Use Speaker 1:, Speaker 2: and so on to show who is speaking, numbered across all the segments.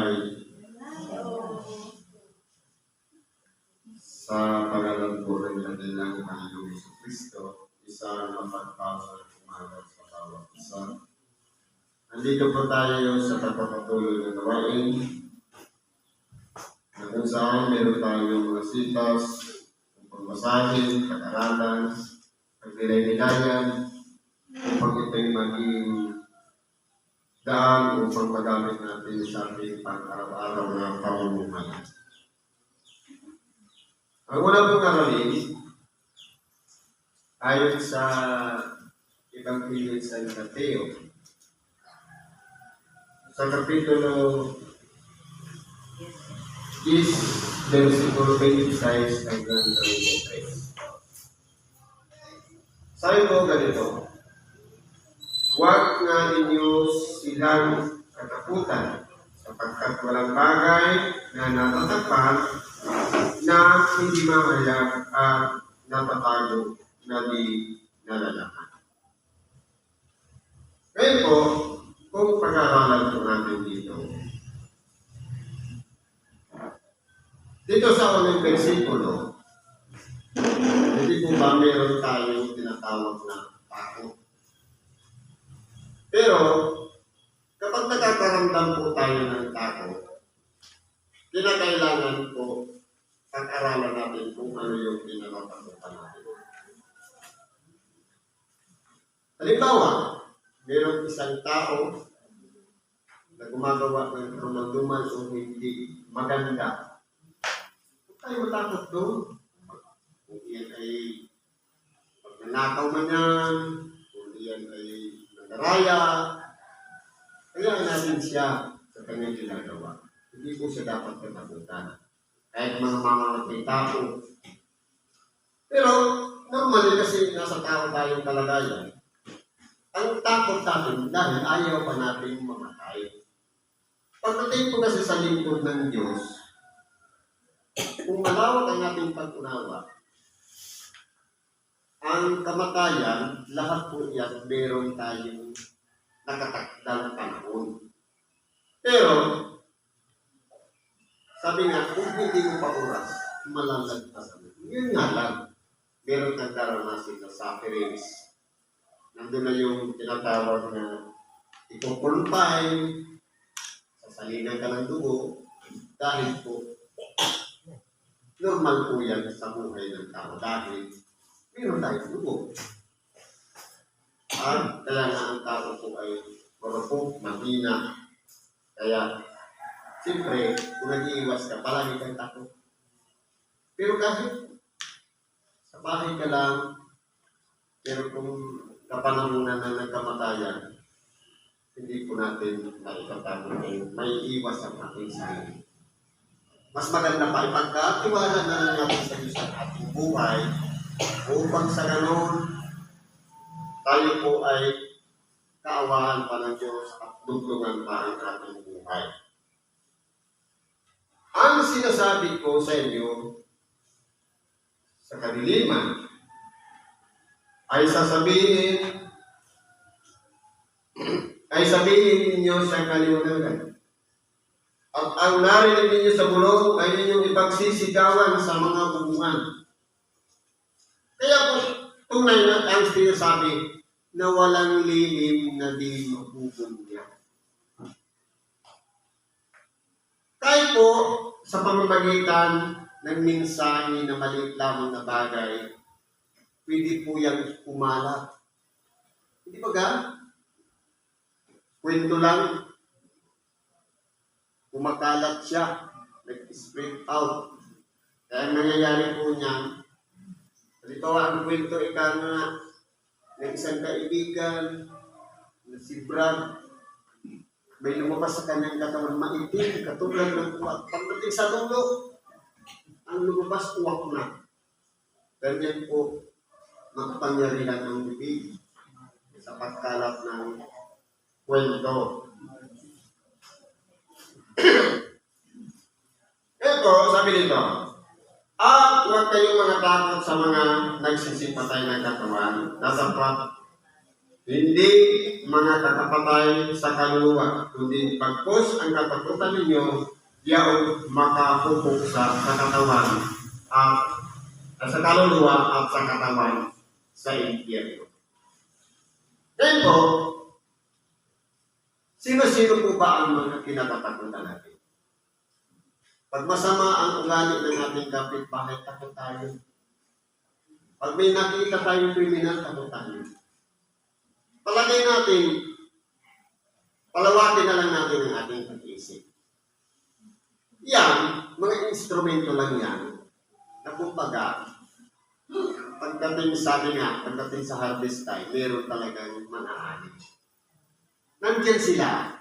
Speaker 1: buhay. Sa pangalan po ng kanilang Panginoong Kristo, isang mapagpasal umaga sa bawat isa. Nandito po tayo sa pagpapatuloy ng gawain na kung saan meron tayong mga sitas, pagbasahin, pag-aralan, pagdilay-nilayan, upang ito'y maging daan upang magamit natin sa ating pang-araw-araw na pamumuhay. Ang una pong aralin, ayon sa Ebanghelyo ni San Mateo, sa Kapitulo 10, versikulo 26 hanggang 33. Sabi po ganito, huwag nga ninyo silang katakutan, sapagkat walang bagay na natatakpan na hindi mahayag at napatago na di nalalaman. Ngayon po, kung pag-aaralan po natin dito sa unang versikulo, hindi po ba meron tayong tinatawag na takot? Pero, kapag nakakaramdam po tayo ng takot, kinakailangan po pag-aralan natin kung ano yung pinapatakutan natin. Halimbawa, mayroong isang tao na gumagawa ng karumalduman o hindi maganda. Huwag tayo matakot doon. Kung iyan ay pagnanakaw man yan, kung iyan ay nandaraya, kailangan natin siya sa kanyang ginagawa. Hindi po siya dapat katakutan. Kahit mga mamamatay tao. Pero, normally kasi nasa tao tayong kalagayan, ang takot natin dahil ayaw pa natin mamatay. Pagdating po kasi sa lingkod ng Diyos, kung malawak ang ating pag-unawa, ang kamatayan, lahat po yan, meron tayong nakatakdang panahon. Pero, sabi nga, kung hindi mo pa oras, malalagpasan mo. Yun nga lang, meron kang karanasin na sufferings. Nandun na yung tinatawag na ipupulpay, sasalinan ka ng dugo, dahil po, normal po yan sa buhay ng tao dahil meron tayong dugo. Kaya nga ang tao po ay marupok, mahina. Kaya, siyempre, kung nag-iiwas ka, palagi kang takot. Pero kahit sa bahay ka lang, pero kung kapanamunan na nagkamatayan, hindi po natin naitatakot na may iwas ang ating sarili. Mas maganda pa ipagkatiwala na lang natin sa Diyos ang ating buhay upang sa ganon, tayo po ay kaawahan pa ng Diyos at dugtungan pa ang ating buhay. Ang sinasabi ko sa inyo sa kadiliman ay sabihin ninyo sa kaliwanagan. At ang narinig ninyo sa bulong ay ninyong ipagsisigawan sa mga bubungan. Kaya po, tunay na ang sinasabi na walang lilim na di mabubungyan. Kahit po, sa pamamagitan ng mensahe na maliit lamang na bagay, pwede po yung kumalat. Hindi ba ga? Kwento lang, kumakalat siya, nag-spread out. Kaya ang nangyayari po niyan, halimbawa ang kwento ika nga ng isang kaibigan na si Brad, may lumabas sa kanyang katawan maitim, katulad ng uwak. Pagdating sa dulo, ang lumabas uwak na. Ganyan po, makapangyarihan ng bibig sa pagkalat ng kwento. Ito, sabi dito, at huwag kayong mga takot sa mga nagsisipatay ng katawan, nasa Hindi mga kakapatay sa kaluluwa, kundi pagpos ang katakutan ninyo, diyaon makahubog sa katawan at sa kaluluwa at sa katawan sa impyerno. Then po, sino-sino po ba ang mga kinatatakutan natin? Pag masama ang ugali ng ating kapitbahay, takot tayo. Pag may nakita tayong kriminal, takot tayo. Palagay natin, palawakin na lang natin ang ating pag-iisip. Yan, mga instrumento lang yan, na kumbaga, pagdating sa harvest time, meron talagang manaanin. Nandiyan sila.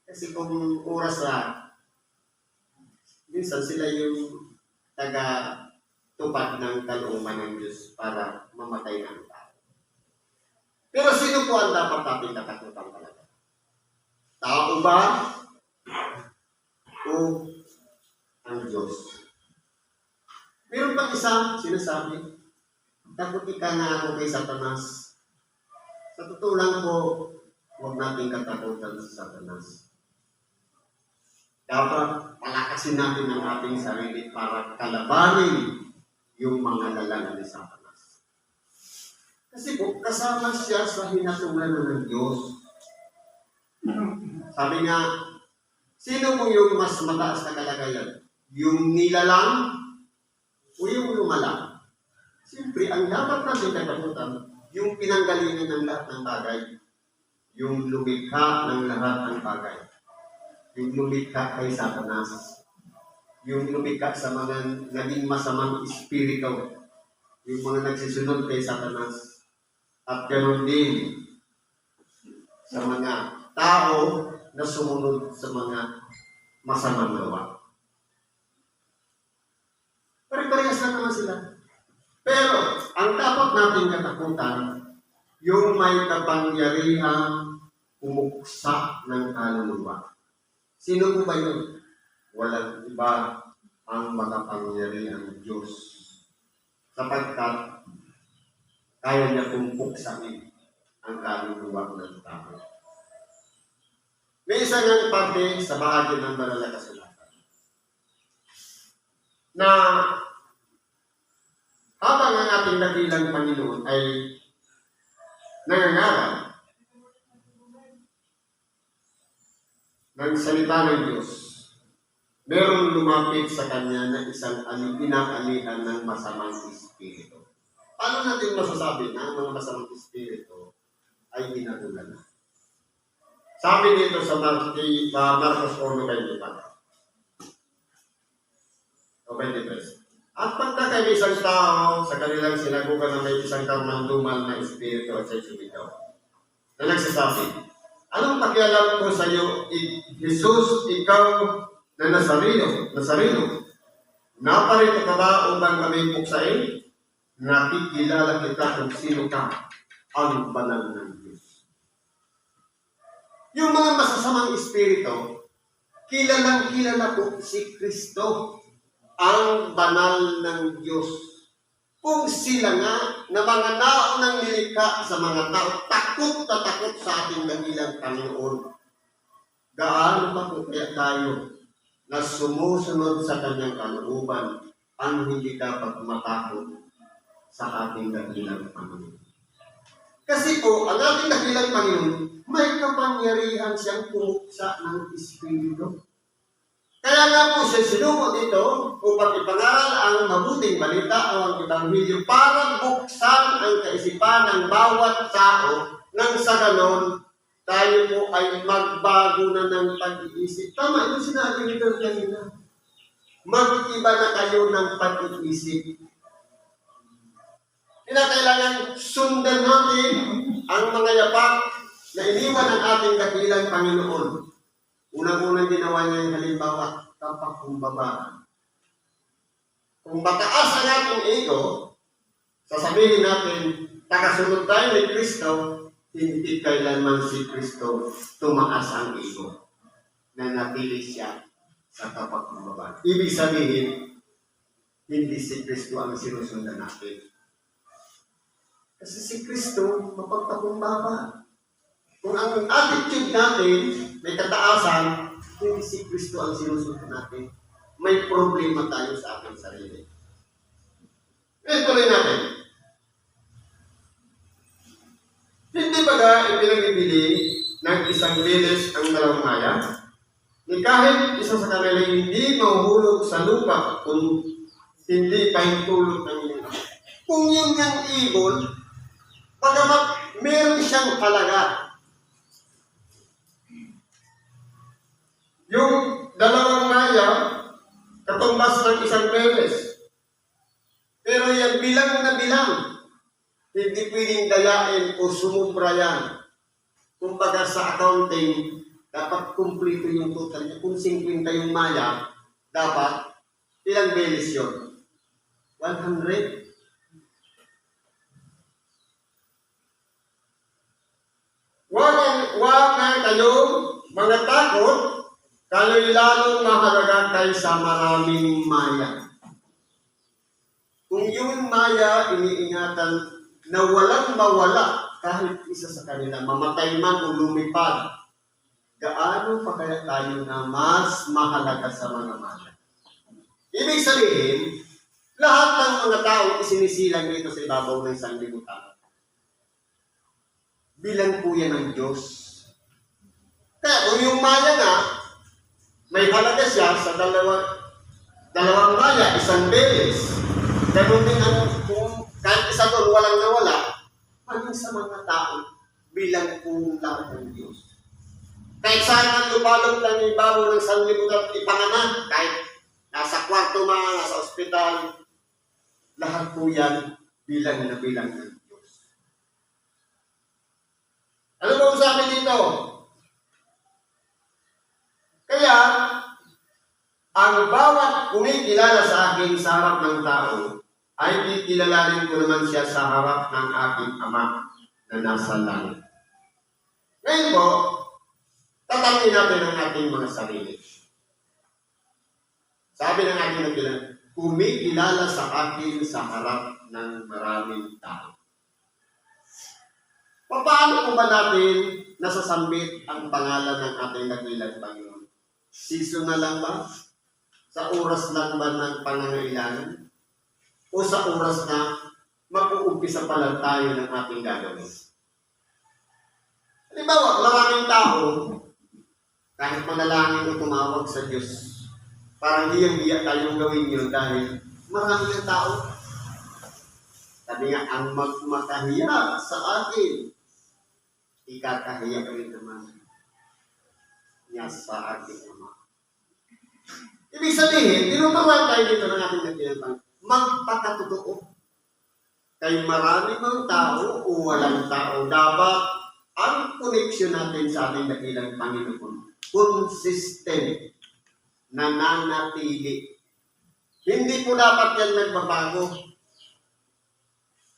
Speaker 1: Kasi kung oras na, minsan sila yung taga-tupad ng kalooban ng Diyos para mamatay ng tao. Pero sino po ang dapat natin katakutan talaga? Tao ba? O ang Diyos? Meron pang isa, sinasabi, takot ka na ako kay Satanas. Sa totoo lang po, huwag natin katakutan sa Satanas. Dapat palakasin natin ang ating sarili para kalabanin yung mga lalang ni Satanas. Kasi po, kasama siya sa hinatulan ng Diyos. Sabi nga, sino mo yung mas mataas na kalagayan? Yung nilalang o yung lumalang? Siyempre, ang dapat natin katakutan, yung pinanggalingan ng lahat ng bagay. Yung lumikha ng lahat ng bagay. Yung lumikha kay Satanas. Yung lumikha sa mga naging masamang espiritu. Yung mga nagsisunod kay Satanas. At ganoon din sa mga tao na sumunod sa mga masamang gawa. Pare-parehas lang naman sila. Pero, ang dapat natin katakutan, yung may kapangyarihang umuksa ng kaluluwa. Sino po ba yun? Walang iba ang makapangyarihang Diyos. Sapagkat kaya niya pong puksain ang kaluluwa ng tao. May isa nga parte sa bahagi ng banal na kasulatan na habang ang ating dakilang Panginoon ay nangangaral ng salita ng Diyos, merong lumapit sa kanya na isang pinakalihan ng masamang espiritu. Paano natin masasabi na ang mga masamang espiritu ay hinagulan na? Sabi dito sa Marcos 1:24. O 23. At pagka may isang tao sa kanilang sinagugan na may isang kamanduman na espiritu at sexualidad na nagsasabi, anong pakialam ko sa iyo, Jesus, ikaw na Nazareno? Naparito ka ba upang kami puksain? Nakikilala kita kung sino ka, ang banal ng Diyos. Yung mga masasamang espiritu, kilalang-kilala po si Kristo, ang banal ng Diyos. Kung sila nga na mga naunang nilikha sa mga tao, takot na takot sa ating dakilang Panginoon. Gaano pa po kaya tayo na sumusunod sa kanyang kalooban ang hindi dapat matakot sa ating dakilang Panginoon. Kasi po, ang ating dakilang Panginoon, may kapangyarihan siyang pumuksa ng Espiritu. Kaya nga po siya sinungo dito upang ipangaral ang mabuting balita o ang Ebanghelyo para buksan ang kaisipan ng bawat tao nang sa ganon tayo po ay magbago na ng pag-iisip. Tama, yung sinabi ni Don kanina. Mag-iba na kayo ng pag-iisip. Kinakailangan sundan natin ang mga yapak na iniwan ng ating dakilang Panginoon. Unang-unang ginawa niya yung halimbawa, kapakumbabaan. Kung mataas ang ating ego, sasabihin natin, tagasunod tayo ni Kristo, hindi kailanman si Kristo tumaas ang ego na napili siya sa kapakumbabaan. Ibig sabihin, hindi si Kristo ang sinusundan natin. Kasi si Kristo, mapagpakumbaba. Kung ang attitude natin may kataasan, hindi si Kristo ang sinusunod natin. May problema tayo sa ating sarili. Ngayon tuloy natin. Hindi ba ipinagbibili ng isang bilis ang dalawang maya? Ni kahit isa sa kanila hindi mahuhulog sa lupa kung hindi pahintulot ng iyong. Kung yung ibon, pagamat meron siyang halaga. Yung dalawang maya, katumbas ng isang beses. Pero yan bilang na bilang, hindi pwedeng dayain o sumubra yan. Kumbaga sa accounting, dapat kumplito yung total niya. Kung 50 yung maya, dapat ilang beses yun? 100. Huwag na kayong mga takot, kayo'y lalong mahalaga kaysa maraming maya. Kung yung maya iniingatan na walang mawala kahit isa sa kanila, mamatay man o lumipad, gaano pa kaya tayo na mas mahalaga sa mga maya? Ibig sabihin, lahat ng mga tao isinisilang dito sa ibabaw ng sanglibutan. Bilang po yan ng Diyos. Kaya kung yung maya nga, may halaga siya sa dalawang maya, isang beses. Ganun din kung kahit isa doon walang nawala, maging sa mga tao bilang po lahat ng Diyos. Kahit saan ang lupalong ng ibabaw ng sanglibutan ipanganak, kahit nasa kwarto man, nasa ospital, lahat po yan bilang na bilang ng Diyos. Ano ba sabi dito? Kaya, ang bawat kumikilala sa akin sa harap ng tao, ay kikilalanin ko naman siya sa harap ng aking Ama na nasa langit. Ngayon po, tatanungin natin ang ating mga sarili. Sabi ng ating nagkilala, kumikilala sa akin sa harap ng maraming tao. Paano po ba natin nasasambit ang pangalan ng ating nagilang Panginoon? Seasonal lang ba? Sa oras lang ba ng pangangailangan? O sa oras na mag-uumpisa pa lang tayo ng ating gagawin? Halimbawa, maraming tao, kahit manalangin o tumawag sa Diyos, parang hiyang-hiya tayong gawin yun dahil maraming ang tao. Sabi nga, ang magmakahiya sa akin, ikakahiya rin naman niya sa ating Ama. Ibig sabihin, tinuturuan tayo dito ng ating nagkinatang, magpakatotoo. Kay marami mang tao o walang tao, dapat ang koneksyon natin sa ating dakilang Panginoon, consistent, nananatili. Hindi po dapat yan nagbabago.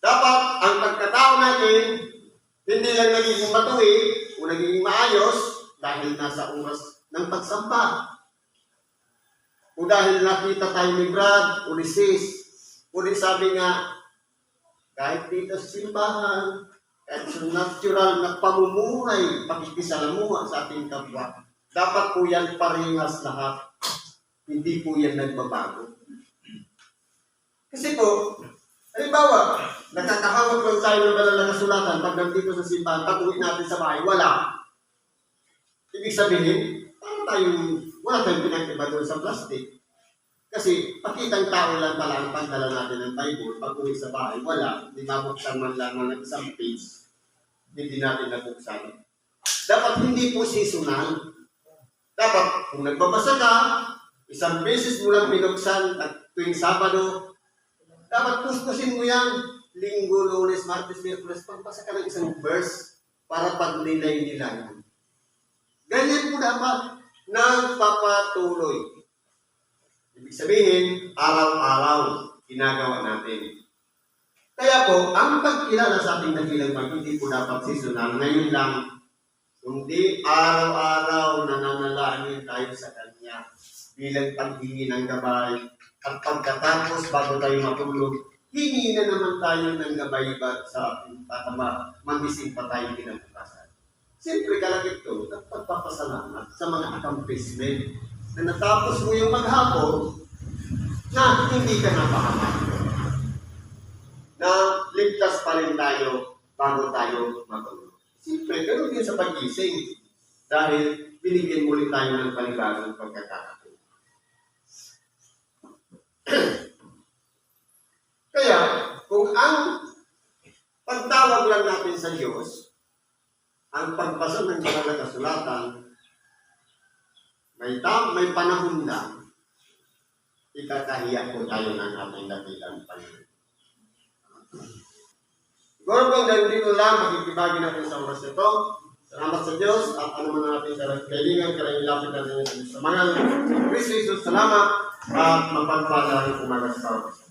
Speaker 1: Dapat ang pagkatao natin, hindi lang nagiging matuwid o nagiging maayos dahil nasa oras ng pagsamba. O dahil nakita tayo ni Brad o ni Sis, o sabi nga, kahit dito sa simbahan, kahit sa natural na pamumuhay, pakikisalamuha sa ating kapwa, dapat po yan parehas lahat. Hindi po yan nagbabago. Kasi po, halimbawa, nakakahawak lang tayo ng dala na kasulatan pag nandito sa simbahan, pag uwi natin sa bahay, wala. Ibig sabihin, wala tayong pinag-iba doon sa plastic. Kasi pakitang tao lang pala ang pagdala natin ng Bible, pag uwi sa bahay, wala. Hindi mabuksan man lang ng isang page. Hindi natin nabuksan. Dapat hindi po seasonal. Dapat, kung nagbabasa ka, isang beses mo lang binuksan at tuwing Sabado, dapat puspusin mo yan. Linggo, Lunes, Martes, Miyerkules, pagbasa ka ng isang verse para pag-nilay-nilay. Ganyan po dapat nagpapatuloy. Ibig sabihin, araw-araw ginagawa natin. Kaya po, ang pagkilala sa ating dakilang Panginoon, hindi po dapat seasonal. Ngayon lang, kundi araw-araw nananalangin tayo sa Kanya bilang paghingi ng gabay. At pagkatapos, bago tayo matulog, hingi na naman tayo ng gabay ba sa ating tatama, magising pa tayo kinabukasan. Siyempre, kalagit ko, nagpagpapasalamat sa mga accomplishment na natapos mo yung maghapon na hindi ka napahamak. Na ligtas pa rin tayo bago tayo matulog. Siyempre, ganoon din sa pag-gising. Dahil binigyan muli tayo ng panibagong pagkakataon. Kaya, kung ang pagtawag lang natin sa Diyos, ang pagbasa ng banal na kasulatan, may panahon lang, ikakahiya po tayo ng ating dakilang Panginoon. Siguro kung dahil dito lang, makikibagi natin sa oras ito. Salamat sa Diyos at ano man natin sa kailangan, karangilapit natin sa mga Kristo Jesus. Salamat at mapagpalang umaga sa oras.